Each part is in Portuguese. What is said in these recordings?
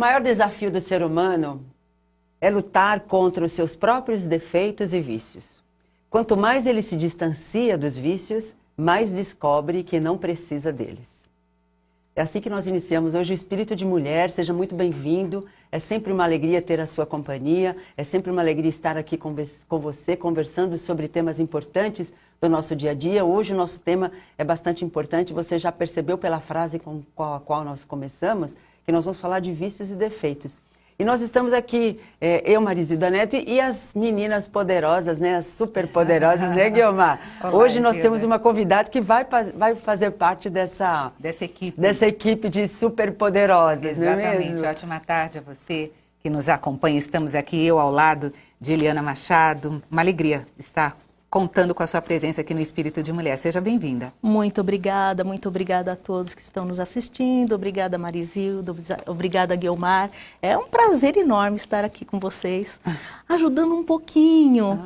maior desafio do ser humano é lutar contra os seus próprios defeitos e vícios. Quanto mais ele se distancia dos vícios, mais descobre que não precisa deles. É assim que nós iniciamos hoje o Espírito de Mulher. Seja muito bem-vindo. É sempre uma alegria ter a sua companhia. É sempre uma alegria estar aqui com você, conversando sobre temas importantes do nosso dia a dia. Hoje o nosso tema é bastante importante. Você já percebeu pela frase com a qual nós começamos, que nós vamos falar de vícios e defeitos. E nós estamos aqui, eu, Marizilda Neto, e as meninas poderosas, né? As super poderosas, né, Guiomar? Olá, hoje nós Zilda. temos uma convidada que vai fazer parte dessa equipe de super poderosas, não é Exatamente. mesmo? Ótima tarde a você que nos acompanha. Estamos aqui, eu ao lado de Eliana Machado. Uma alegria estar contando com a sua presença aqui no Espírito de Mulher. Seja bem-vinda. Muito obrigada a todos que estão nos assistindo. Obrigada, Marizilda, obrigada, Guiomar. É um prazer enorme estar aqui com vocês, ajudando um pouquinho,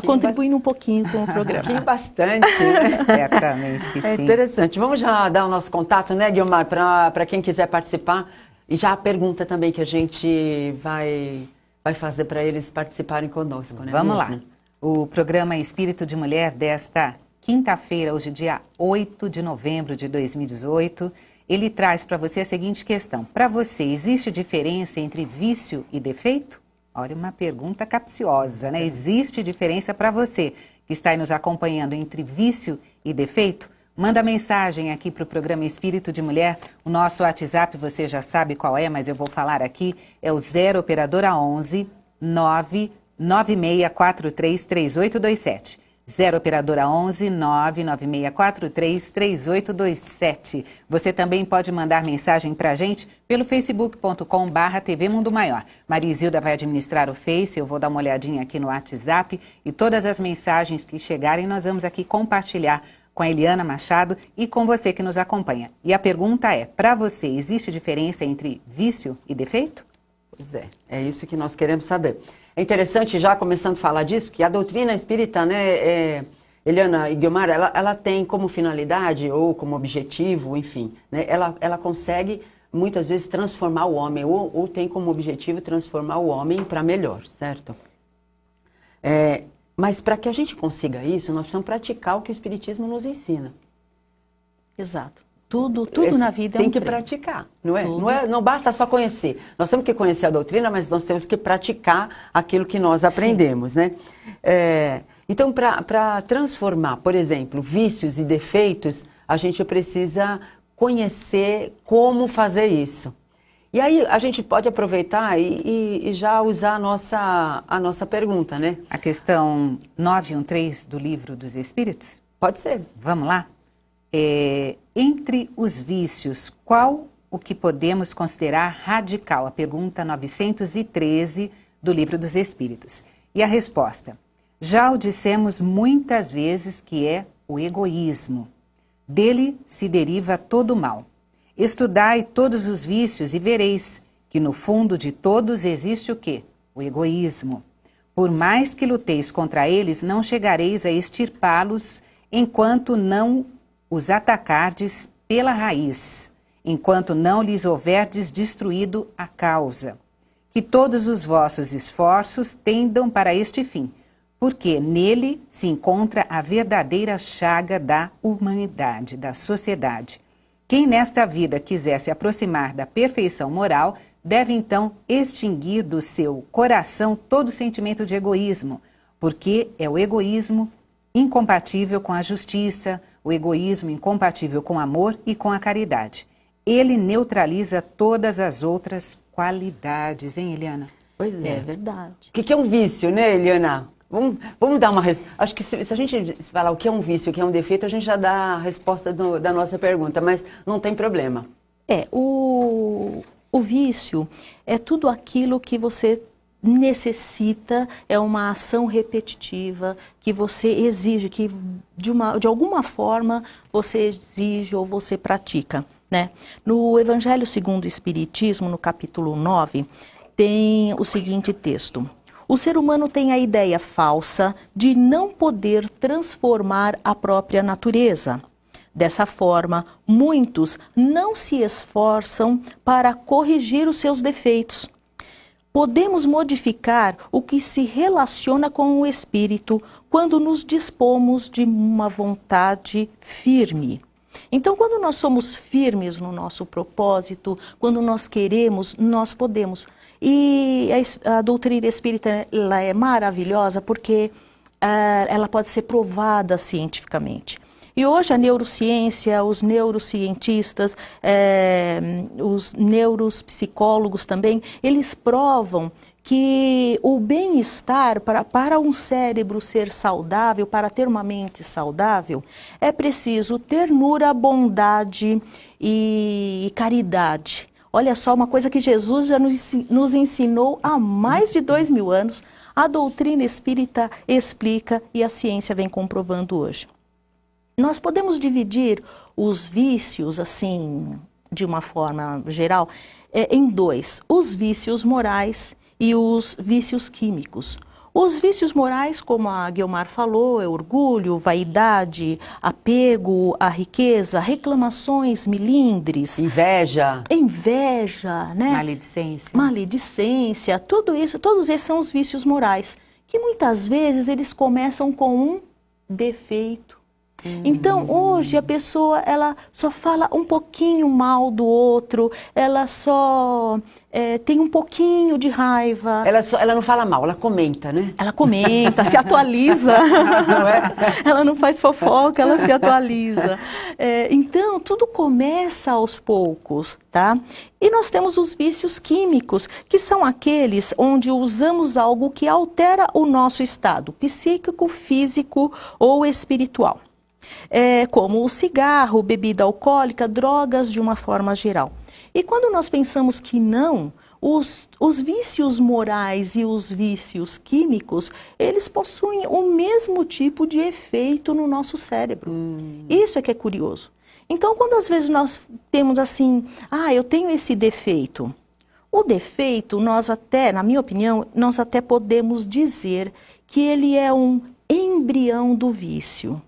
contribuindo um pouquinho com o programa. Um pouquinho bastante, né? Certamente que sim. É interessante. Vamos já dar o nosso contato, né, Guiomar, para quem quiser participar. E já a pergunta também que a gente vai fazer para eles participarem conosco, né? Vamos lá. O programa Espírito de Mulher desta quinta-feira, hoje dia 8 de novembro de 2018, ele traz para você a seguinte questão. Para você, existe diferença entre vício e defeito? Olha, uma pergunta capciosa, né? Existe diferença para você que está aí nos acompanhando entre vício e defeito? Manda mensagem aqui para o programa Espírito de Mulher. O nosso WhatsApp, você já sabe qual é, mas eu vou falar aqui. É o 0 operadora 11 996433827. 0 operadora 11 996433827. Você também pode mandar mensagem para a gente pelo facebook.com/TV Mundo Maior. Marizilda vai administrar o Face, eu vou dar uma olhadinha aqui no WhatsApp e todas as mensagens que chegarem nós vamos aqui compartilhar com a Eliana Machado e com você que nos acompanha. E a pergunta é, para você, existe diferença entre vício e defeito? Pois é isso que nós queremos saber. É interessante, já começando a falar disso, que a doutrina espírita, né, Eliana e Guiomar, ela tem como finalidade ou como objetivo, enfim, né, ela consegue muitas vezes transformar o homem, ou tem como objetivo transformar o homem para melhor, certo? Mas para que a gente consiga isso, nós precisamos praticar o que o Espiritismo nos ensina. Exato. Tudo na vida tem que praticar, não é? Não basta só conhecer. Nós temos que conhecer a doutrina, mas nós temos que praticar aquilo que nós aprendemos, né? Então, para transformar, por exemplo, vícios e defeitos, a gente precisa conhecer como fazer isso. E aí a gente pode aproveitar e já usar a nossa pergunta, né? A questão 913 do Livro dos Espíritos? Pode ser. Vamos lá? Entre os vícios, qual o que podemos considerar radical? A pergunta 913 do Livro dos Espíritos. E a resposta? Já o dissemos muitas vezes que é o egoísmo. Dele se deriva todo o mal. Estudai todos os vícios e vereis que no fundo de todos existe o quê? O egoísmo. Por mais que luteis contra eles, não chegareis a extirpá-los enquanto não os atacardes pela raiz, enquanto não lhes houverdes destruído a causa. Que todos os vossos esforços tendam para este fim, porque nele se encontra a verdadeira chaga da humanidade, da sociedade. Quem nesta vida quiser se aproximar da perfeição moral, deve então extinguir do seu coração todo sentimento de egoísmo, porque é o egoísmo incompatível com a justiça, o egoísmo incompatível com o amor e com a caridade. Ele neutraliza todas as outras qualidades, hein, Eliana? Pois é. É verdade. O que é um vício, né, Eliana? Vamos dar uma resposta. Acho que se a gente falar o que é um vício, o que é um defeito, a gente já dá a resposta da nossa pergunta, mas não tem problema. O vício é tudo aquilo que você necessita, é uma ação repetitiva que você exige, que de alguma forma você exige ou você pratica, né? No Evangelho segundo o Espiritismo, no capítulo 9, tem o seguinte texto: o ser humano tem a ideia falsa de não poder transformar a própria natureza. Dessa forma, muitos não se esforçam para corrigir os seus defeitos. Podemos modificar o que se relaciona com o espírito quando nos dispomos de uma vontade firme. Então, quando nós somos firmes no nosso propósito, quando nós queremos, nós podemos. E a doutrina espírita, ela é maravilhosa porque ela pode ser provada cientificamente. E hoje a neurociência, os neurocientistas, os neuropsicólogos também, eles provam que o bem-estar, para um cérebro ser saudável, para ter uma mente saudável, é preciso ternura, bondade e caridade. Olha só, uma coisa que Jesus já nos ensinou há mais de 2000 anos, a doutrina espírita explica e a ciência vem comprovando hoje. Nós podemos dividir os vícios, assim, de uma forma geral, em dois: os vícios morais e os vícios químicos. Os vícios morais, como a Guiomar falou, é orgulho, vaidade, apego à riqueza, reclamações, melindres. Inveja. Inveja, né? Maledicência. Maledicência, tudo isso, todos esses são os vícios morais, que muitas vezes eles começam com um defeito. Então, hoje a pessoa, ela só fala um pouquinho mal do outro, ela só tem um pouquinho de raiva. Ela não fala mal, ela comenta, né? Ela comenta, se atualiza. Não é? Ela não faz fofoca, ela se atualiza. Então, tudo começa aos poucos, tá? E nós temos os vícios químicos, que são aqueles onde usamos algo que altera o nosso estado psíquico, físico ou espiritual. Como o cigarro, bebida alcoólica, drogas de uma forma geral. E quando nós pensamos que não, os vícios morais e os vícios químicos, eles possuem o mesmo tipo de efeito no nosso cérebro. Isso é que é curioso. Então, quando às vezes nós temos assim, eu tenho esse defeito. O defeito, nós até, na minha opinião, nós até podemos dizer que ele é um embrião do vício.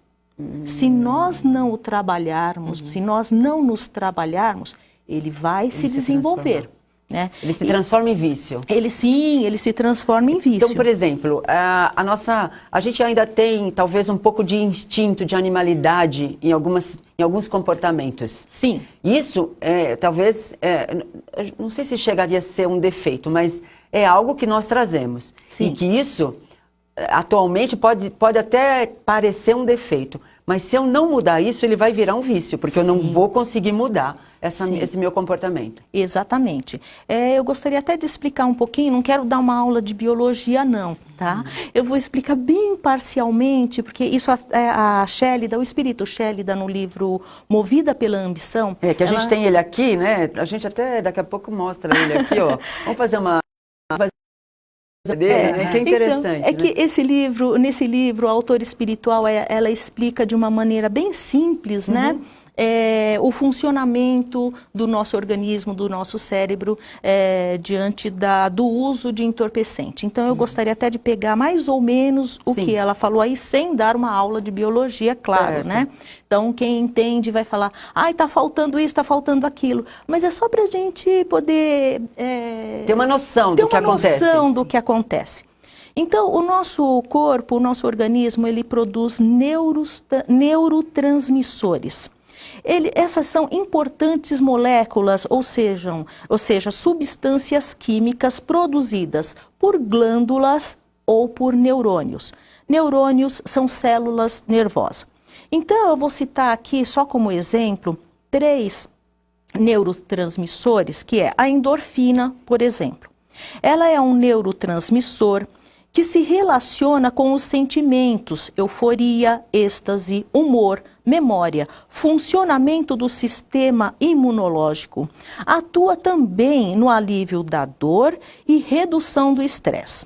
Se nós não o trabalharmos, se nós não nos trabalharmos, ele vai se desenvolver. Né? Ele se transforma em vício. Ele se transforma em vício. Então, por exemplo, a gente ainda tem talvez um pouco de instinto, de animalidade em alguns comportamentos. Sim. Isso, talvez, não sei se chegaria a ser um defeito, mas é algo que nós trazemos. Sim. E que isso, atualmente, pode até parecer um defeito. Mas se eu não mudar isso, ele vai virar um vício, porque eu não vou conseguir mudar esse meu comportamento. Exatamente. Eu gostaria até de explicar um pouquinho, não quero dar uma aula de biologia não, tá? Eu vou explicar bem parcialmente, porque isso a Shélida, o espírito Shélida no livro Movida pela Ambição... Que a gente tem ele aqui, né? A gente até daqui a pouco mostra ele aqui, ó. Vamos fazer uma... né? Que é interessante. Então, que nesse livro, a autora espiritual, ela explica de uma maneira bem simples, né? O funcionamento do nosso organismo, do nosso cérebro, diante do uso de entorpecente. Então, eu gostaria até de pegar mais ou menos o que ela falou aí, sem dar uma aula de biologia, claro, certo, né? Então, quem entende vai falar, tá faltando isso, tá faltando aquilo. Mas é só para a gente poder... ter uma noção do que acontece. Ter uma noção do que acontece. Então, o nosso corpo, o nosso organismo, ele produz neurotransmissores. Essas são importantes moléculas, ou seja, substâncias químicas produzidas por glândulas ou por neurônios. Neurônios são células nervosas. Então, eu vou citar aqui, só como exemplo, 3 neurotransmissores, que é a endorfina, por exemplo. Ela é um neurotransmissor que se relaciona com os sentimentos, euforia, êxtase, humor, memória, funcionamento do sistema imunológico. Atua também no alívio da dor e redução do estresse.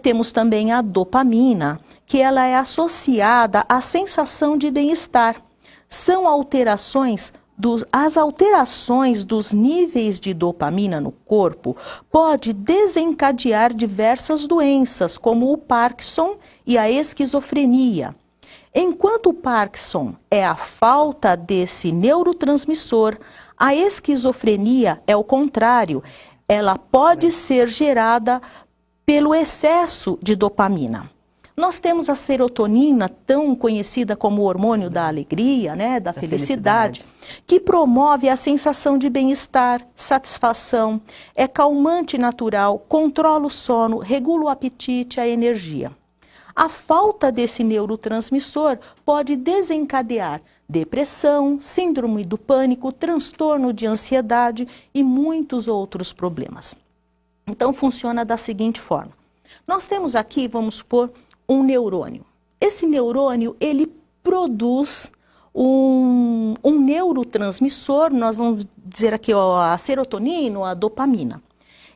Temos também a dopamina, que ela é associada à sensação de bem-estar. São as alterações dos níveis de dopamina no corpo pode desencadear diversas doenças, como o Parkinson e a esquizofrenia. Enquanto o Parkinson é a falta desse neurotransmissor, a esquizofrenia é o contrário. Ela pode ser gerada pelo excesso de dopamina. Nós temos a serotonina, tão conhecida como o hormônio da alegria, né, da felicidade, que promove a sensação de bem-estar, satisfação, é calmante natural, controla o sono, regula o apetite, a energia. A falta desse neurotransmissor pode desencadear depressão, síndrome do pânico, transtorno de ansiedade e muitos outros problemas. Então funciona da seguinte forma. Nós temos aqui, vamos supor, um neurônio. Esse neurônio, ele produz um neurotransmissor, nós vamos dizer aqui ó, a serotonina, a dopamina.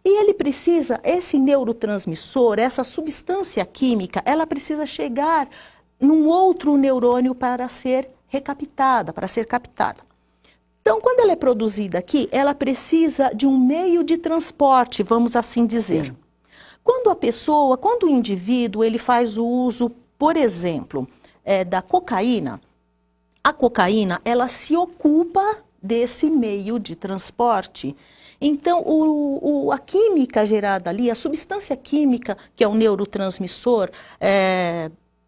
E ele precisa, esse neurotransmissor, essa substância química, ela precisa chegar num outro neurônio para ser recaptada, para ser captada. Então, quando ela é produzida aqui, ela precisa de um meio de transporte, vamos assim dizer. Sim. Quando o indivíduo, ele faz o uso, por exemplo, da cocaína, a cocaína, ela se ocupa desse meio de transporte. Então, a química gerada ali, a substância química, que é o neurotransmissor,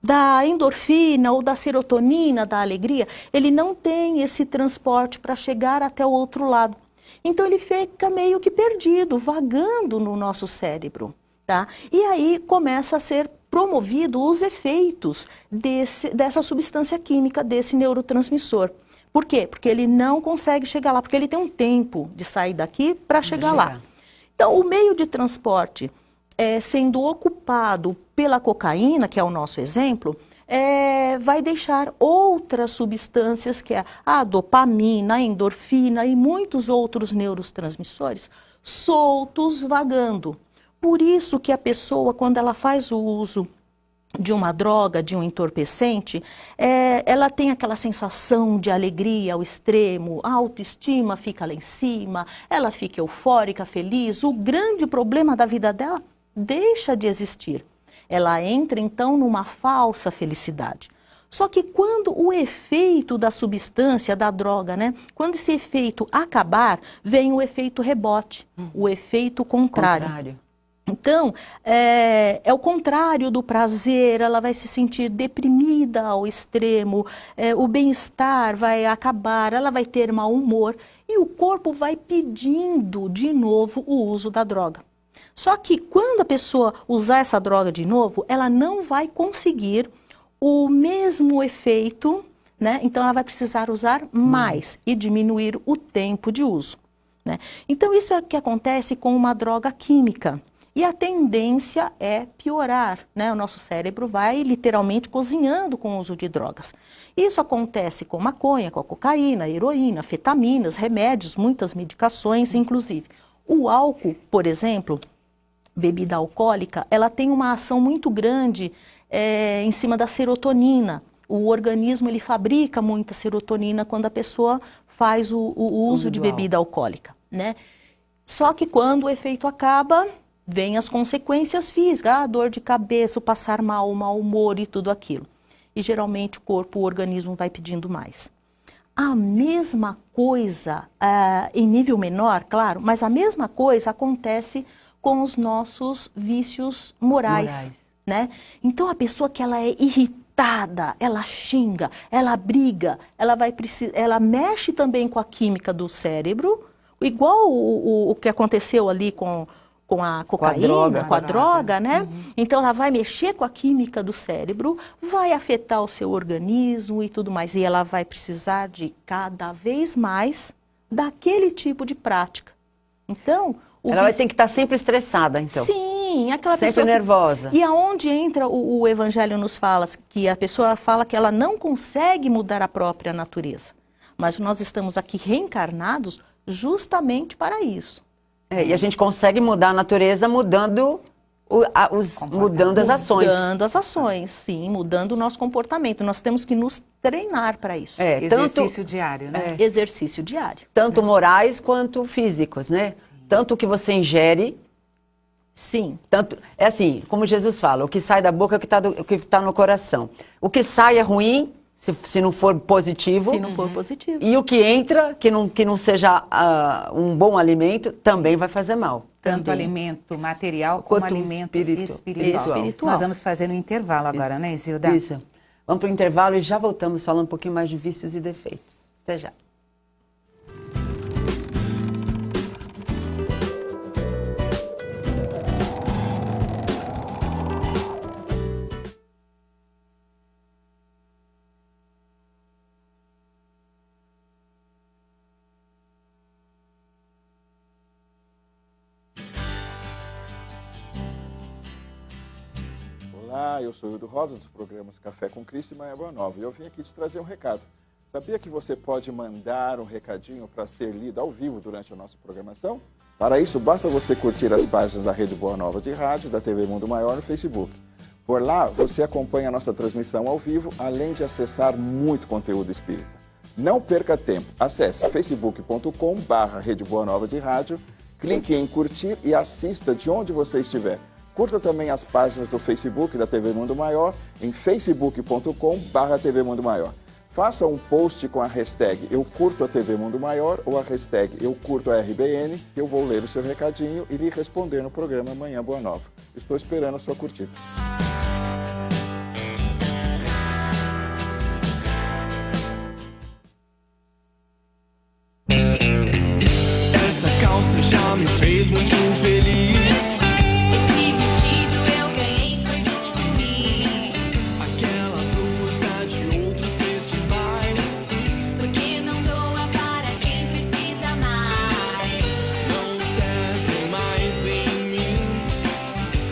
da endorfina ou da serotonina, da alegria, ele não tem esse transporte para chegar até o outro lado. Então, ele fica meio que perdido, vagando no nosso cérebro. Tá? E aí começa a ser promovido os efeitos dessa substância química, desse neurotransmissor. Por quê? Porque ele não consegue chegar lá, porque ele tem um tempo de sair daqui para chegar lá. Então, o meio de transporte sendo ocupado pela cocaína, que é o nosso exemplo, vai deixar outras substâncias, que é a dopamina, a endorfina e muitos outros neurotransmissores, soltos, vagando. Por isso que a pessoa, quando ela faz o uso de uma droga, de um entorpecente, ela tem aquela sensação de alegria ao extremo, a autoestima fica lá em cima, ela fica eufórica, feliz. O grande problema da vida dela deixa de existir. Ela entra, então, numa falsa felicidade. Só que quando o efeito da substância, da droga, né, quando esse efeito acabar, vem o efeito rebote, o efeito contrário. Então, é o contrário do prazer, ela vai se sentir deprimida ao extremo, o bem-estar vai acabar, ela vai ter mau humor e o corpo vai pedindo de novo o uso da droga. Só que quando a pessoa usar essa droga de novo, ela não vai conseguir o mesmo efeito, né? Então ela vai precisar usar mais e diminuir o tempo de uso, né? Então isso é o que acontece com uma droga química. E a tendência é piorar, né? O nosso cérebro vai literalmente cozinhando com o uso de drogas. Isso acontece com maconha, com a cocaína, heroína, anfetaminas, remédios, muitas medicações, inclusive. O álcool, por exemplo, bebida alcoólica, ela tem uma ação muito grande em cima da serotonina. O organismo, ele fabrica muita serotonina quando a pessoa faz o uso de bebida alcoólica, né? Só que quando o efeito acaba, vem as consequências físicas, a dor de cabeça, o passar mal, o mau humor e tudo aquilo. E geralmente o organismo vai pedindo mais. A mesma coisa, em nível menor, claro, mas a mesma coisa acontece com os nossos vícios morais. Né? Então a pessoa que ela é irritada, ela xinga, ela briga, ela mexe também com a química do cérebro, igual o que aconteceu ali com a cocaína, com a droga, né? Uhum. Então ela vai mexer com a química do cérebro, vai afetar o seu organismo e tudo mais. E ela vai precisar de cada vez mais daquele tipo de prática. Então... Ela vai ter que estar sempre estressada, então. Sim, aquela sempre pessoa nervosa. E aonde entra o Evangelho nos fala, que a pessoa fala que ela não consegue mudar a própria natureza. Mas nós estamos aqui reencarnados justamente para isso. E a gente consegue mudar a natureza mudando as ações. Mudando as ações, sim, mudando o nosso comportamento. Nós temos que nos treinar para isso. Exercício diário, né? Exercício diário. Tanto morais quanto físicos, né? Sim. Tanto o que você ingere, Sim. Tanto, é assim, como Jesus fala, o que sai da boca é o que está no coração. O que sai é ruim, se não for positivo. Se não for positivo. E o que entra, que não seja um bom alimento, também vai fazer mal. Tanto Também. alimento material como Quanto alimento espiritual. Espiritual. Nós vamos fazer um intervalo agora, né, Isilda? Isso. Vamos para o intervalo e já voltamos falando um pouquinho mais de vícios e defeitos. Até já. Olá, eu sou o Hildo Rosa, dos programas Café com Cristo e Manhã Boa Nova. E eu vim aqui te trazer um recado. Sabia que você pode mandar um recadinho para ser lido ao vivo durante a nossa programação? Para isso, basta você curtir as páginas da Rede Boa Nova de Rádio, da TV Mundo Maior no Facebook. Por lá, você acompanha a nossa transmissão ao vivo, além de acessar muito conteúdo espírita. Não perca tempo. Acesse facebook.com/Rede Boa Nova de Rádio, clique em curtir e assista de onde você estiver. Curta também as páginas do Facebook da TV Mundo Maior em facebook.com/TV Mundo Maior. Faça um post com a hashtag Eu Curto a TV Mundo Maior ou a hashtag Eu Curto a RBN, que eu vou ler o seu recadinho e lhe responder no programa Manhã Boa Nova. Estou esperando a sua curtida. Essa calça já me fez muito feliz. Esse vestido eu ganhei foi do Luiz. Aquela blusa de outros festivais Porque não doa para quem precisa mais. não servem mais em mim.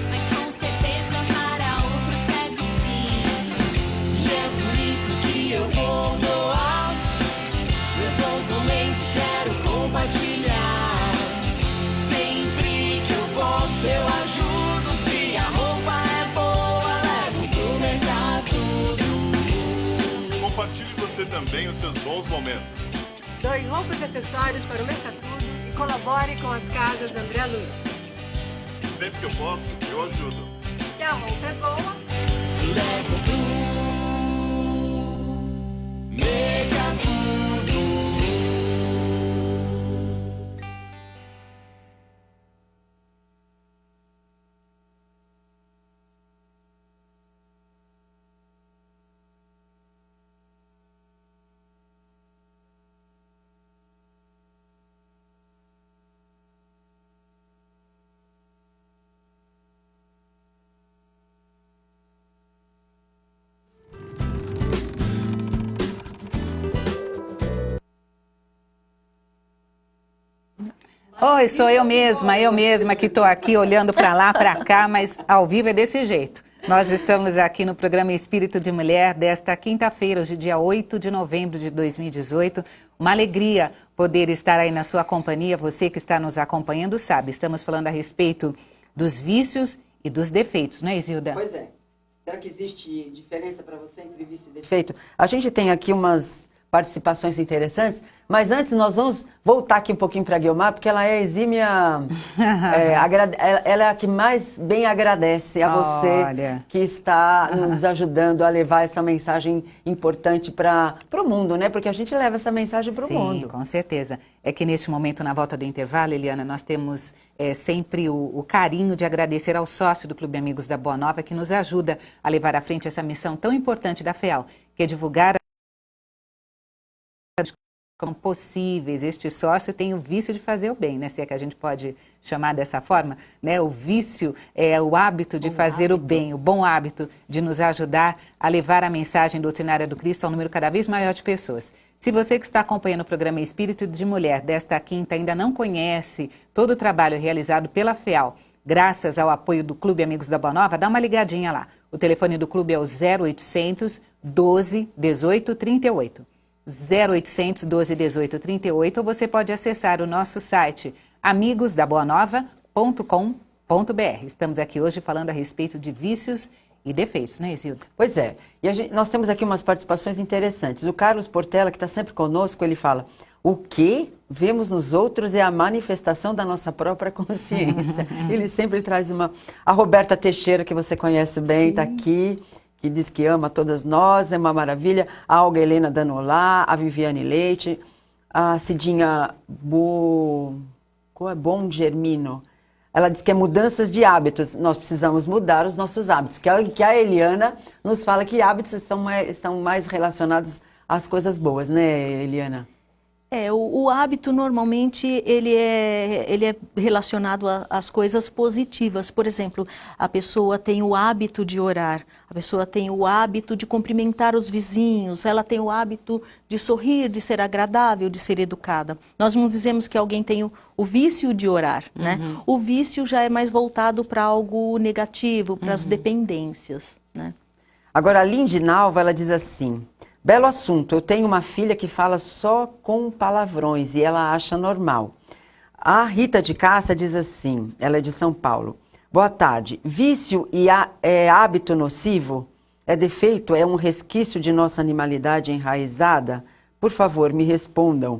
Mas com certeza para outros serve sim. E é por isso que eu vou doar. Meus bons momentos quero compartilhar. Sempre que eu posso eu ajudo. Se a roupa é boa, levo pro mercado. Compartilhe você também os seus bons momentos. Doe roupas e acessórios para o Mercatudo e colabore com as casas André Luiz. Sempre que eu posso, eu ajudo. Se a roupa é boa, Levo pro mercado. Oi, sou eu mesma que estou aqui olhando para lá, para cá, mas ao vivo é desse jeito. Nós estamos aqui no programa Espírito de Mulher desta quinta-feira, hoje dia 8 de novembro de 2018. Uma alegria poder estar aí na sua companhia, você que está nos acompanhando sabe, estamos falando a respeito dos vícios e dos defeitos, não é, Isilda? Pois é. Será que existe diferença para você entre vício e defeito? A gente tem aqui umas participações interessantes, mas antes nós vamos voltar aqui um pouquinho para a Guiomar, porque ela é exímia, ela é a que mais bem agradece a você Olha. que está nos ajudando a levar essa mensagem importante para o mundo, né? Porque a gente leva essa mensagem para o mundo. Sim, com certeza. É que neste momento, na volta do intervalo, Eliana, nós temos sempre o carinho de agradecer ao sócio do Clube Amigos da Boa Nova, que nos ajuda a levar à frente essa missão tão importante da FEAL, que é divulgar como possíveis. Este sócio tem o vício de fazer o bem, né? Se é que a gente pode chamar dessa forma, né? O vício é o hábito de fazer o bem, o bom hábito de nos ajudar a levar a mensagem doutrinária do Cristo a um número cada vez maior de pessoas. Se você que está acompanhando o programa Espírito de Mulher desta quinta ainda não conhece todo o trabalho realizado pela FEAL, graças ao apoio do Clube Amigos da Boa Nova, dá uma ligadinha lá. O telefone do clube é o 0800 12 18 38. 0800 12 18 38, ou você pode acessar o nosso site amigosdaboanova.com.br. Estamos aqui hoje falando a respeito de vícios e defeitos, né, Isilda? Pois é. E nós temos aqui umas participações interessantes. O Carlos Portela, que está sempre conosco, ele fala: O que vemos nos outros é a manifestação da nossa própria consciência. Ele sempre traz uma... A Roberta Teixeira, que você conhece bem, está aqui, que diz que ama todas nós, é uma maravilha. A Olga Helena Danolá, a Viviane Leite, a Cidinha Bom Germino. Ela diz que é mudanças de hábitos. Nós precisamos mudar os nossos hábitos. Que a Eliana nos fala que hábitos estão mais relacionados às coisas boas, né, Eliana? O hábito normalmente ele é relacionado às coisas positivas. Por exemplo, a pessoa tem o hábito de orar, a pessoa tem o hábito de cumprimentar os vizinhos, ela tem o hábito de sorrir, de ser agradável, de ser educada. Nós não dizemos que alguém tem o vício de orar, né? O vício já é mais voltado para algo negativo, para as dependências, né? Agora, a Lindy Nalva, ela diz assim... Belo assunto, eu tenho uma filha que fala só com palavrões e ela acha normal. A Rita de Cássia diz assim, ela é de São Paulo. Boa tarde, vício é hábito nocivo? É defeito? É um resquício de nossa animalidade enraizada? Por favor, me respondam.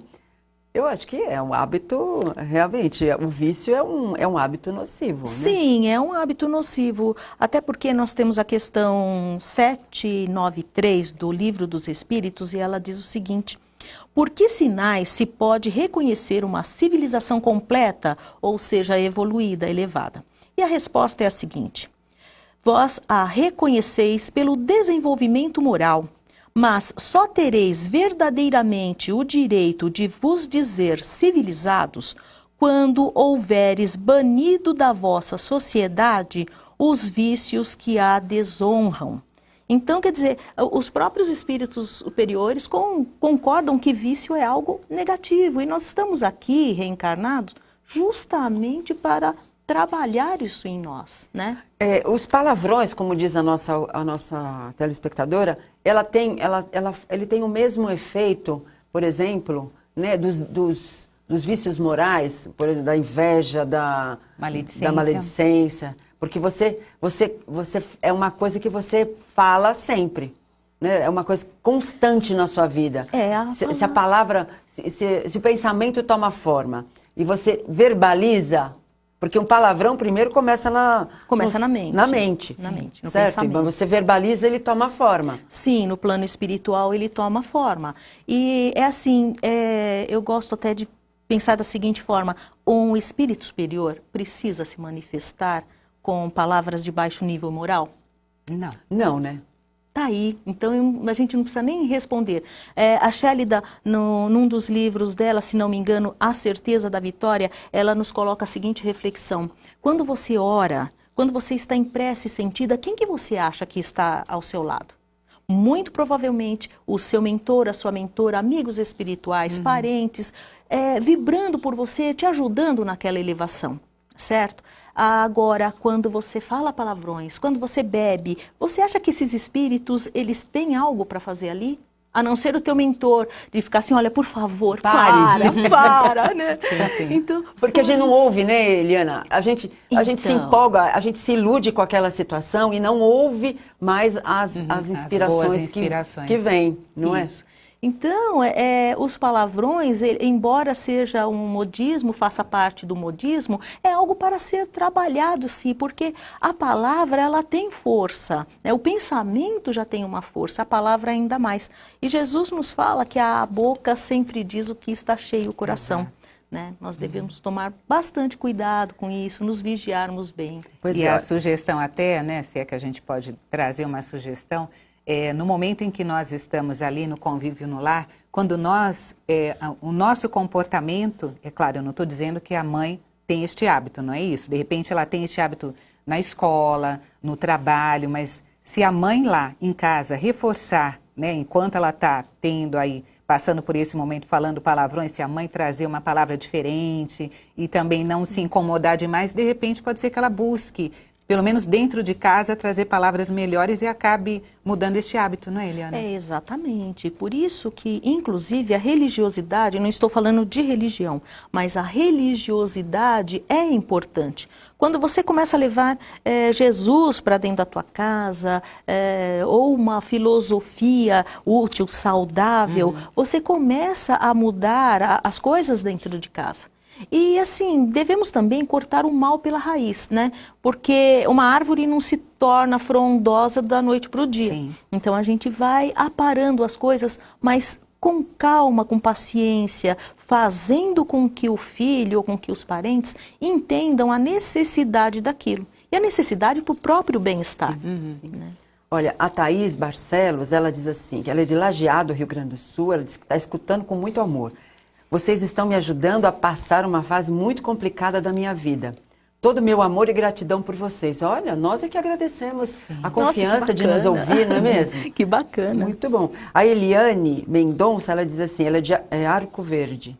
Eu acho que é um hábito, realmente, o vício é um hábito nocivo, né? Sim, é um hábito nocivo, até porque nós temos a questão 793 do Livro dos Espíritos e ela diz o seguinte: por que sinais se pode reconhecer uma civilização completa, ou seja, evoluída, elevada? E a resposta é a seguinte: vós a reconheceis pelo desenvolvimento moral, mas só tereis verdadeiramente o direito de vos dizer civilizados quando houveres banido da vossa sociedade os vícios que a desonram. Então, quer dizer, os próprios espíritos superiores concordam que vício é algo negativo. E nós estamos aqui, reencarnados, justamente para trabalhar isso em nós, né? Os palavrões, como diz a nossa telespectadora, ele tem o mesmo efeito, por exemplo, né, dos vícios morais, por exemplo, da inveja, da maledicência, porque você é uma coisa que você fala sempre, né? É uma coisa constante na sua vida. Se a palavra, se o pensamento toma forma e você verbaliza, porque um palavrão primeiro começa na mente. Na mente, no certo? pensamento. Você verbaliza, ele toma forma. Sim, no plano espiritual ele toma forma. E é assim, eu gosto até de pensar da seguinte forma: um espírito superior precisa se manifestar com palavras de baixo nível moral? Não. Não, né? Tá aí, então a gente não precisa nem responder. A Shélida, num dos livros dela, se não me engano, A Certeza da Vitória, ela nos coloca a seguinte reflexão: quando você ora, quando você está em prece sentida, quem que você acha que está ao seu lado? Muito provavelmente o seu mentor, a sua mentora, amigos espirituais, parentes, vibrando por você, te ajudando naquela elevação, certo? Agora, quando você fala palavrões, quando você bebe, você acha que esses espíritos, eles têm algo para fazer ali? A não ser o teu mentor, de ficar assim, olha, por favor, para, né? Sim. Então, Porque a gente não ouve, né, Eliana? A gente se empolga, a gente se ilude com aquela situação e não ouve mais as inspirações que vêm, não é? Isso. Então, os palavrões, embora seja um modismo, faça parte do modismo, é algo para ser trabalhado, sim, porque a palavra, ela tem força, né? O pensamento já tem uma força, a palavra ainda mais. E Jesus nos fala que a boca sempre diz o que está cheio o coração. Né? Nós devemos tomar bastante cuidado com isso, nos vigiarmos bem. A sugestão até, né, se é que a gente pode trazer uma sugestão, no momento em que nós estamos ali no convívio no lar, quando o nosso comportamento, é claro, eu não estou dizendo que a mãe tem este hábito, não é isso? De repente ela tem este hábito na escola, no trabalho, mas se a mãe lá em casa reforçar, né, enquanto ela está tendo aí, passando por esse momento falando palavrões, se a mãe trazer uma palavra diferente e também não se incomodar demais, de repente pode ser que ela busque pelo menos dentro de casa, trazer palavras melhores e acabe mudando este hábito, não é, Eliana? É, exatamente. Por isso que, inclusive, a religiosidade, não estou falando de religião, mas a religiosidade é importante. Quando você começa a levar Jesus para dentro da tua casa, ou uma filosofia útil, saudável, você começa a mudar as coisas dentro de casa. E assim, devemos também cortar o mal pela raiz, né? Porque uma árvore não se torna frondosa da noite para o dia. Sim. Então a gente vai aparando as coisas, mas com calma, com paciência, fazendo com que o filho ou com que os parentes entendam a necessidade daquilo. E a necessidade para o próprio bem-estar. Né? Olha, a Thaís Barcelos, ela diz assim, que ela é de Lajeado, Rio Grande do Sul, ela diz que está escutando com muito amor. Vocês estão me ajudando a passar uma fase muito complicada da minha vida. Todo o meu amor e gratidão por vocês. Olha, nós é que agradecemos a confiança de nos ouvir, não é mesmo? Que bacana. Muito bom. A Eliane Mendonça, ela diz assim, ela é de Arco Verde.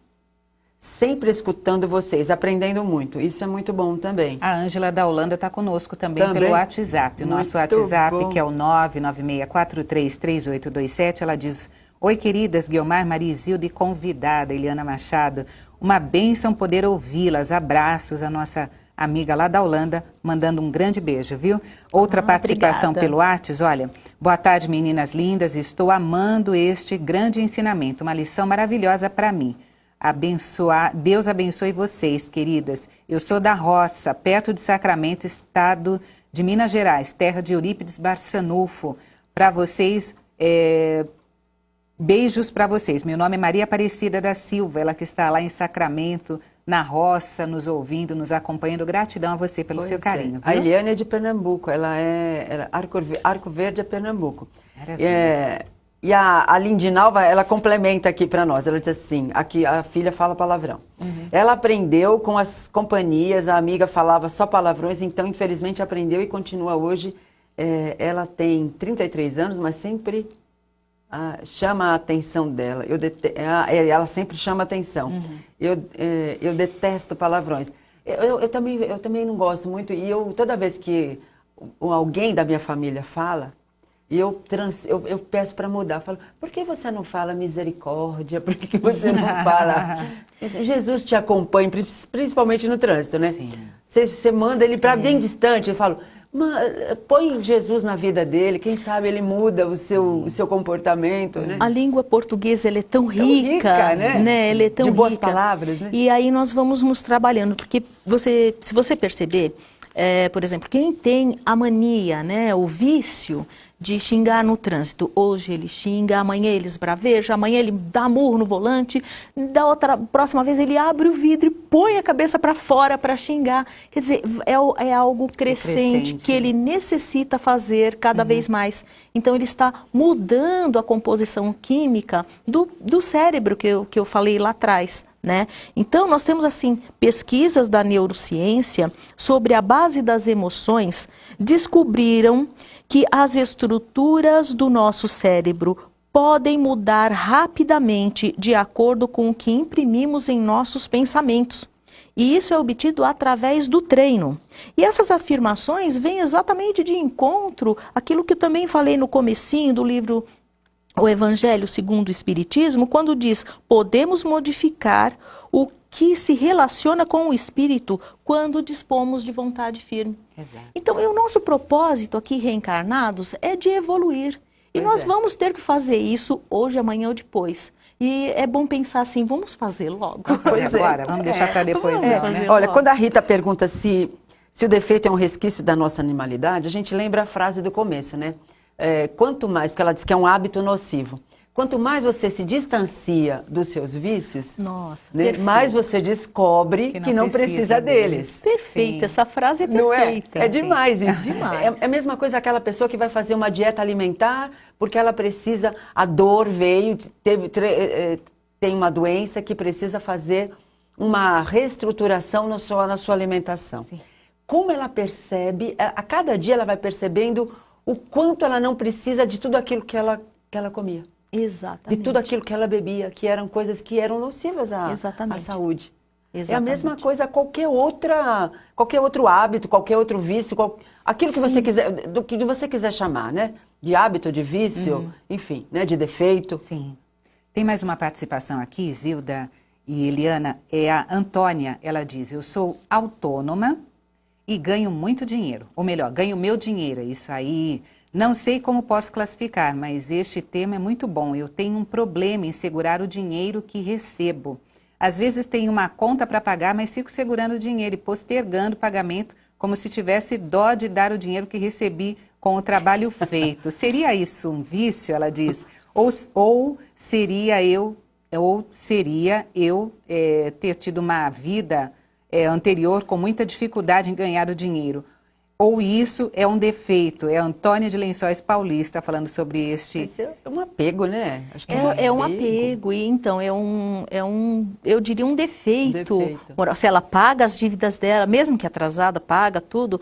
Sempre escutando vocês, aprendendo muito. Isso é muito bom também. A Ângela da Holanda está conosco também pelo WhatsApp. O nosso Muito WhatsApp, bom. que é o 996433827, ela diz: oi, queridas, Guiomar, Maria Isilda e convidada, Eliana Machado. Uma bênção poder ouvi-las. Abraços a nossa amiga lá da Holanda, mandando um grande beijo, viu? Outra participação obrigada. pelo WhatsApp, olha. Boa tarde, meninas lindas. Estou amando este grande ensinamento. Uma lição maravilhosa para mim. Deus abençoe vocês, queridas. Eu sou da Roça, perto de Sacramento, estado de Minas Gerais, terra de Eurípides Barçanufo. Para vocês, beijos para vocês. Meu nome é Maria Aparecida da Silva, ela que está lá em Sacramento, na Roça, nos ouvindo, nos acompanhando. Gratidão a você pelo seu carinho. A Viu? Eliane é de Pernambuco, ela é Arco Verde é Pernambuco. Maravilha. E a Lindinalva, ela complementa aqui para nós. Ela diz assim, aqui a filha fala palavrão. Ela aprendeu com as companhias, a amiga falava só palavrões, então infelizmente aprendeu e continua hoje. Ela tem 33 anos, mas sempre chama a atenção dela. Ela sempre chama a atenção. Eu detesto palavrões. Eu também não gosto muito, e toda vez que alguém da minha família fala, eu peço para mudar, falo, por que você não fala misericórdia? Por que você não fala? Jesus te acompanha, principalmente no trânsito, né? Você manda ele para bem distante, eu falo, põe Jesus na vida dele, quem sabe ele muda o seu comportamento, né? A língua portuguesa ela é tão rica, né? Ela é tão de boas rica. palavras, né? E aí nós vamos nos trabalhando, porque se você perceber, por exemplo, quem tem a mania, né, o vício de xingar no trânsito, hoje ele xinga, amanhã ele esbraveja, amanhã ele dá murro no volante, próxima vez ele abre o vidro e põe a cabeça para fora para xingar. Quer dizer, é algo crescente que ele necessita fazer cada vez mais. Então ele está mudando a composição química do cérebro que eu falei lá atrás. Né? Então, nós temos assim pesquisas da neurociência sobre a base das emoções, descobriram que as estruturas do nosso cérebro podem mudar rapidamente de acordo com o que imprimimos em nossos pensamentos. E isso é obtido através do treino. E essas afirmações vêm exatamente de encontro àquilo que eu também falei no comecinho do livro O Evangelho segundo o Espiritismo, quando diz, podemos modificar o que se relaciona com o Espírito quando dispomos de vontade firme. Exato. Então, o nosso propósito aqui reencarnados é de evoluir. E nós vamos ter que fazer isso hoje, amanhã ou depois. E é bom pensar assim, vamos fazer logo. Agora, vamos deixar para depois não, né? Olha, quando a Rita pergunta se o defeito é um resquício da nossa animalidade, a gente lembra a frase do começo, né? Quanto mais, porque ela diz que é um hábito nocivo, quanto mais você se distancia dos seus vícios, né, mais você descobre que não precisa deles. Perfeito, essa frase é perfeita. Não é? É demais isso. Demais. É a mesma coisa aquela pessoa que vai fazer uma dieta alimentar porque ela precisa, a dor veio, tem uma doença que precisa fazer uma reestruturação na sua alimentação. Sim. Como ela percebe, a cada dia ela vai percebendo o quanto ela não precisa de tudo aquilo que ela comia. Exatamente. De tudo aquilo que ela bebia, que eram coisas que eram nocivas à saúde. É a Exatamente. mesma coisa qualquer outro hábito, qualquer outro vício, aquilo que você quiser, do que você quiser chamar, né? De hábito, de vício, enfim, né? De defeito. Sim. Tem mais uma participação aqui, Zilda e Eliana, é a Antônia. Ela diz: eu sou autônoma e ganho muito dinheiro. Ou melhor, ganho meu dinheiro. Isso aí, não sei como posso classificar, mas este tema é muito bom. Eu tenho um problema em segurar o dinheiro que recebo. Às vezes tenho uma conta para pagar, mas fico segurando o dinheiro e postergando o pagamento como se tivesse dó de dar o dinheiro que recebi com o trabalho feito. Seria isso um vício, ela diz? Ou seria eu ter tido uma vida anterior com muita dificuldade em ganhar o dinheiro? Ou isso é um defeito? É a Antônia de Lençóis Paulista falando sobre este... Isso é um apego, né? Acho que É um apego, e então eu diria um defeito. Se ela paga as dívidas dela, mesmo que atrasada, paga tudo,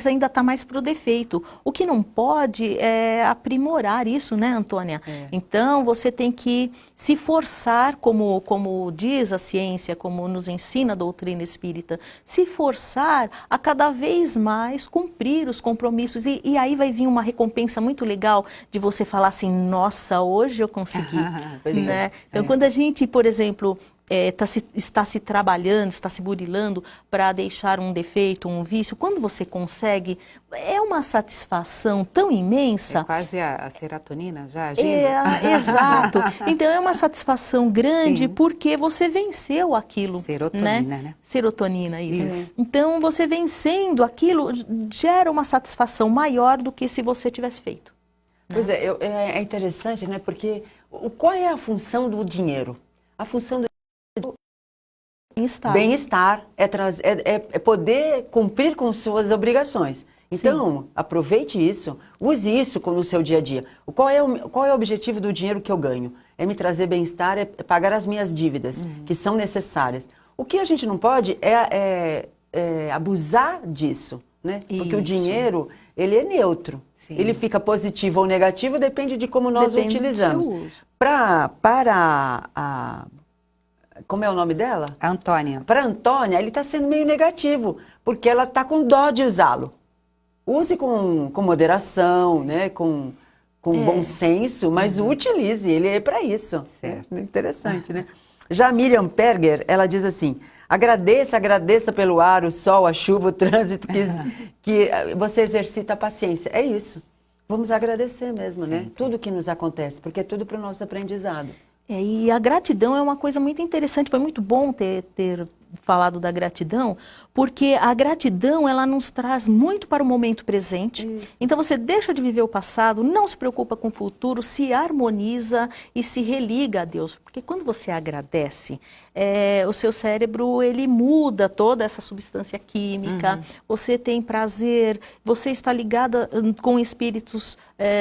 ainda está mais para o defeito. O que não pode é aprimorar isso, né, Antônia? Então, você tem que se forçar, como diz a ciência, como nos ensina a doutrina espírita, se forçar a cada vez mais cumprir os compromissos. E aí vai vir uma recompensa muito legal de você falar assim, nossa, hoje eu consegui. Né? Então, quando a gente, por exemplo, está se trabalhando, está se burilando para deixar um defeito, um vício, quando você consegue, é uma satisfação tão imensa. É quase a serotonina já agindo. Exato. Então é uma satisfação grande porque você venceu aquilo. Serotonina, né? Serotonina, isso. Então você vencendo aquilo gera uma satisfação maior do que se você tivesse feito. Pois é interessante, né? Porque qual é a função do dinheiro? A função do bem-estar é poder cumprir com suas obrigações. Então, aproveite isso, use isso no seu dia a dia. Qual é o objetivo do dinheiro que eu ganho? É me trazer bem-estar, é pagar as minhas dívidas, que são necessárias. O que a gente não pode é abusar disso, né? Porque o dinheiro, ele é neutro. Sim. Ele fica positivo ou negativo, depende de como nós o utilizamos. Como é o nome dela? A Antônia. Para a Antônia, ele está sendo meio negativo, porque ela está com dó de usá-lo. Use com moderação, né? com bom senso, mas utilize, ele é para isso. Certo. Interessante, né? Já a Miriam Perger, ela diz assim, agradeça pelo ar, o sol, a chuva, o trânsito, que você exercita a paciência. É isso. Vamos agradecer mesmo, né? Tudo que nos acontece, porque é tudo para o nosso aprendizado. E a gratidão é uma coisa muito interessante, foi muito bom ter falado da gratidão, porque a gratidão, ela nos traz muito para o momento presente. Isso. Então você deixa de viver o passado, não se preocupa com o futuro, se harmoniza e se religa a Deus. Porque quando você agradece, o seu cérebro, ele muda toda essa substância química, você tem prazer, você está ligada com espíritos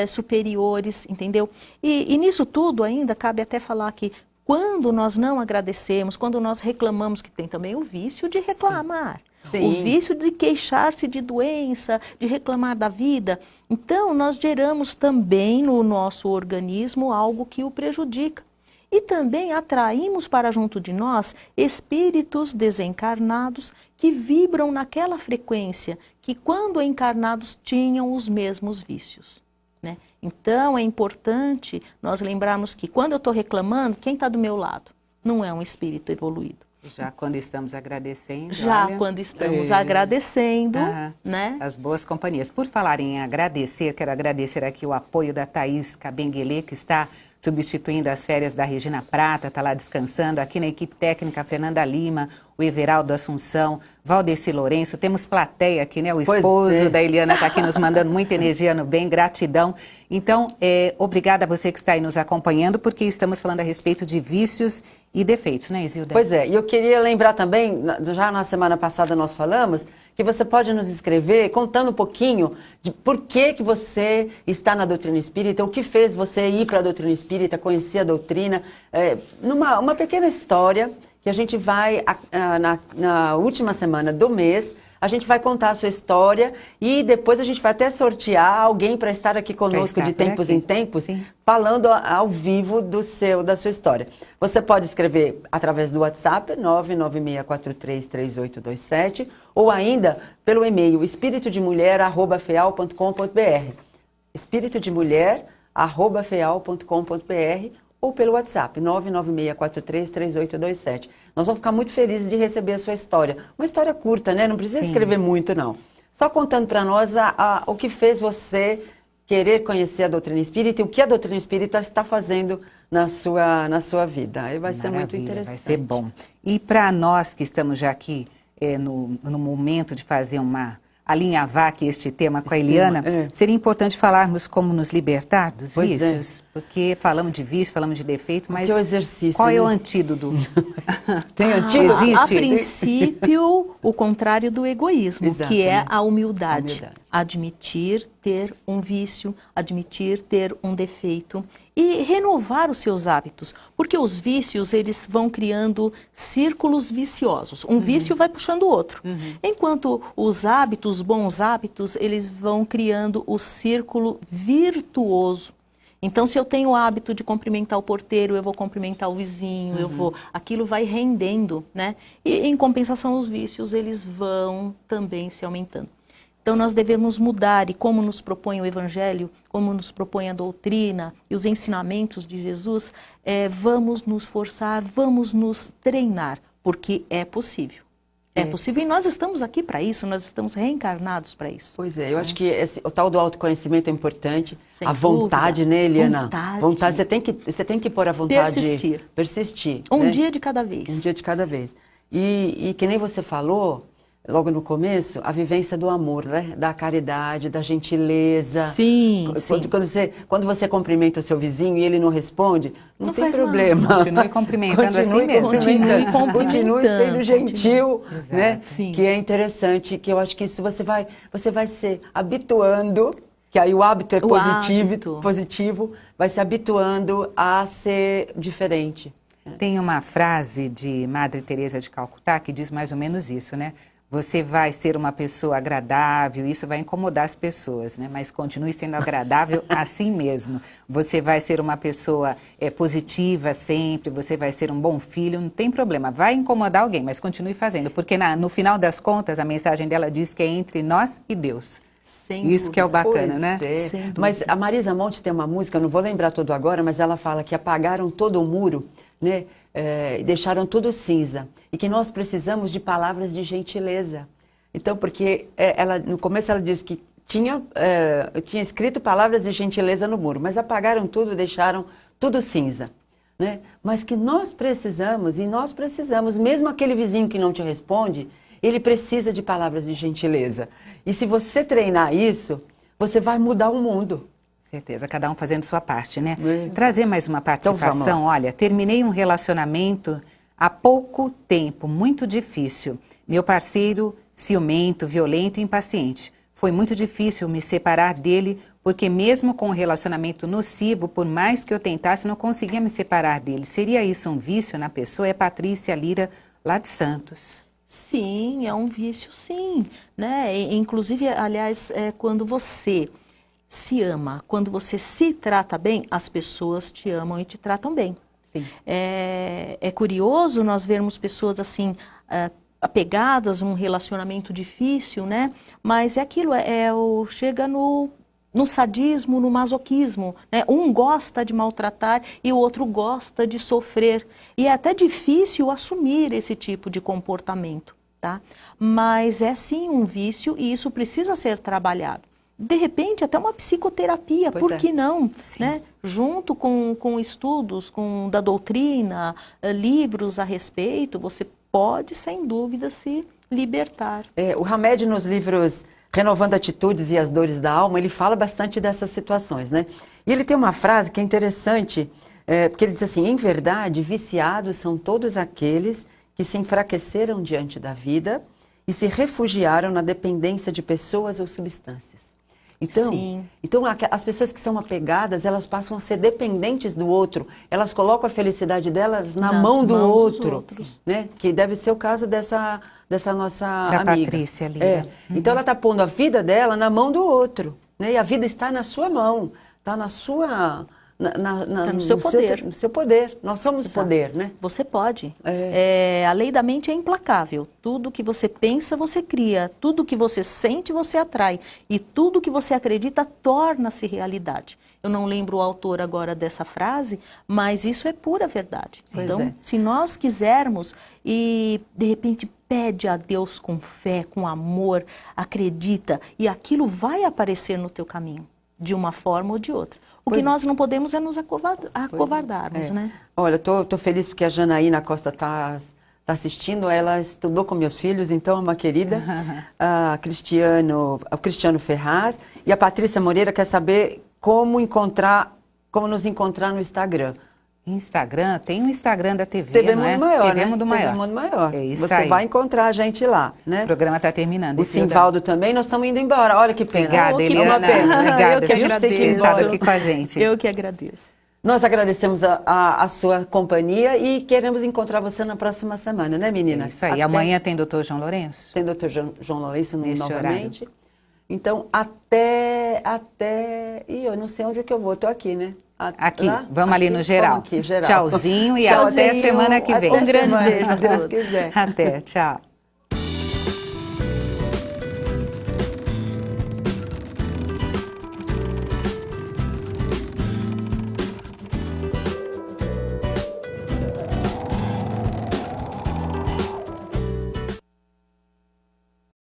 superiores, entendeu? E nisso tudo ainda cabe até falar que quando nós não agradecemos, quando nós reclamamos, que tem também o vício de reclamar, Sim. o vício de queixar-se de doença, de reclamar da vida. Então, nós geramos também no nosso organismo algo que o prejudica. E também atraímos para junto de nós espíritos desencarnados que vibram naquela frequência que, quando encarnados, tinham os mesmos vícios. Né? Então, é importante nós lembrarmos que quando eu estou reclamando, quem está do meu lado não é um espírito evoluído. Já quando estamos agradecendo. Quando estamos agradecendo, né? As boas companhias. Por falar em agradecer, quero agradecer aqui o apoio da Thaís Cabenguele, que está substituindo as férias da Regina Prata, está lá descansando. Aqui na equipe técnica, Fernanda Lima, o Everaldo Assunção, Valdeci Lourenço. Temos plateia aqui, né? O esposo da Eliana está aqui nos mandando muita energia no bem, gratidão. Então, obrigada a você que está aí nos acompanhando, porque estamos falando a respeito de vícios e defeitos, né, Isilda? Pois é, e eu queria lembrar também, já na semana passada nós falamos, que você pode nos escrever contando um pouquinho de por que você está na doutrina espírita, o que fez você ir para a doutrina espírita, conhecer a doutrina, uma pequena história que a gente vai, na última semana do mês, a gente vai contar a sua história e depois a gente vai até sortear alguém para estar aqui conosco estar de por tempos aqui. em tempos, Sim. falando ao vivo da sua história. Você pode escrever através do WhatsApp, 996433827, ou ainda pelo e-mail espiritodemulher@feal.com.br. espiritodemulher@feal.com.br ou pelo WhatsApp, 996433827. Nós vamos ficar muito felizes de receber a sua história. Uma história curta, né? Não precisa Sim. escrever muito, não. Só contando para nós o que fez você querer conhecer a doutrina espírita e o que a doutrina espírita está fazendo na sua vida. Aí vai ser muito Maravilha, interessante. vai ser bom. E para nós que estamos já aqui no momento de fazer alinhavar aqui este tema com a Eliana, seria importante falarmos como nos libertar dos Pois é. vícios, porque falamos de vício, falamos de defeito, mas que é o exercício, qual é o né? antídoto? Tem antídoto? Existe? A princípio, o contrário do egoísmo, que é Exatamente. a humildade. A humildade. Admitir ter um vício, admitir ter um defeito e renovar os seus hábitos, porque os vícios eles vão criando círculos viciosos. Um vício vai puxando o outro, enquanto os hábitos, os bons hábitos, eles vão criando o círculo virtuoso. Então, se eu tenho o hábito de cumprimentar o porteiro, eu vou cumprimentar o vizinho, aquilo vai rendendo, né? E em compensação, os vícios, eles vão também se aumentando. Então, nós devemos mudar, e como nos propõe o Evangelho, como nos propõe a doutrina e os ensinamentos de Jesus, vamos nos forçar, vamos nos treinar, porque é possível. É possível e nós estamos aqui para isso, nós estamos reencarnados para isso. Pois é, eu acho que o tal do autoconhecimento é importante. Sem a vontade, dúvida. né, Eliana? Vontade. Você tem que pôr a vontade. Persistir. Um Um né? dia de cada vez. Um dia de cada vez. E que nem você falou, logo no começo, a vivência do amor, né? Da caridade, da gentileza. Sim, sim. Quando você cumprimenta o seu vizinho e ele não responde, não tem faz mal. problema. Continue cumprimentando assim mesmo. Continue sendo gentil, Exato. né? Sim. Que é interessante, que eu acho que isso você vai se habituando, que aí o hábito é positivo, vai se habituando a ser diferente. Tem uma frase de Madre Teresa de Calcutá que diz mais ou menos isso, né? Você vai ser uma pessoa agradável, isso vai incomodar as pessoas, né? Mas continue sendo agradável assim mesmo. Você vai ser uma pessoa positiva sempre, você vai ser um bom filho, não tem problema. Vai incomodar alguém, mas continue fazendo, porque no final das contas a mensagem dela diz que é entre nós e Deus. Sem Isso que é o bacana, Pois né? é. Sem dúvida. Mas a Marisa Monte tem uma música, eu não vou lembrar todo agora, mas ela fala que apagaram todo o muro, né? E deixaram tudo cinza. E que nós precisamos de palavras de gentileza. Então, porque no começo ela disse que tinha escrito palavras de gentileza no muro, mas apagaram tudo, deixaram tudo cinza. Né? Mas que nós precisamos, mesmo aquele vizinho que não te responde, ele precisa de palavras de gentileza. E se você treinar isso, você vai mudar o mundo. Certeza, cada um fazendo sua parte, né? Isso. Trazer mais uma participação. Olha, terminei um relacionamento há pouco tempo, muito difícil. Meu parceiro, ciumento, violento e impaciente. Foi muito difícil me separar dele, porque mesmo com um relacionamento nocivo, por mais que eu tentasse, não conseguia me separar dele. Seria isso um vício na pessoa? É Patrícia Lira, lá de Santos. Sim, é um vício, sim. Né? Inclusive, aliás, quando você se ama, quando você se trata bem, as pessoas te amam e te tratam bem. Sim. É curioso nós vermos pessoas assim, apegadas num relacionamento difícil, né? Mas é aquilo, chega no sadismo, no masoquismo, né? Um gosta de maltratar e o outro gosta de sofrer. E é até difícil assumir esse tipo de comportamento, tá? Mas é sim um vício e isso precisa ser trabalhado. De repente, até uma psicoterapia, por que não? Né? Junto com estudos da doutrina, livros a respeito, você pode, sem dúvida, se libertar. O Hamed, nos livros Renovando Atitudes e as Dores da Alma, ele fala bastante dessas situações, né? E ele tem uma frase que é interessante, porque ele diz assim: em verdade, viciados são todos aqueles que se enfraqueceram diante da vida e se refugiaram na dependência de pessoas ou substâncias. Então as pessoas que são apegadas, elas passam a ser dependentes do outro. Elas colocam a felicidade delas na mão do outro, né? Que deve ser o caso dessa nossa Da amiga. Patrícia Lira. É. Então ela está pondo a vida dela na mão do outro, né? E a vida está na sua mão, está na sua... Tá no seu poder. No seu poder. Nós somos Exato. poder, né? Você pode. A lei da mente é implacável. Tudo que você pensa, você cria. Tudo que você sente, você atrai. E tudo que você acredita torna-se realidade. Eu não lembro o autor agora dessa frase, mas isso é pura verdade. Pois Então, é. se nós quisermos e de repente pede a Deus com fé, com amor, acredita, e aquilo vai aparecer no teu caminho, de uma forma ou de outra. O que nós não podemos é nos acovardarmos, né? Olha, tô feliz porque a Janaína Costa tá assistindo, ela estudou com meus filhos, então é uma querida, o Cristiano Ferraz, e a Patrícia Moreira quer saber como nos encontrar no Instagram. Instagram, tem o Instagram da TV, TV não é? Mundo Maior, TV né? Mundo Maior. TV Mundo Maior. É isso Você aí. vai encontrar a gente lá, né? O programa está terminando. O esse eu Simvaldo também, nós estamos indo embora. Olha que pena. Obrigada, que Eliana. uma pena. Obrigada, Eu que viu, por ter agradeço. estado aqui com a gente. Eu que agradeço. Nós agradecemos a sua companhia e queremos encontrar você na próxima semana, né, meninas? É isso aí. Até- Amanhã tem Dr. João Lourenço? Tem Dr. João Lourenço Neste novamente. Então, até... Ih, eu não sei onde que eu vou, tô aqui, né? Aqui, Lá? vamos ali no geral. Vamos aqui, geral. Tchauzinho e Tchauzinho, até semana que vem. até Um grande semana, beijo a se Deus todos. quiser. Até, tchau.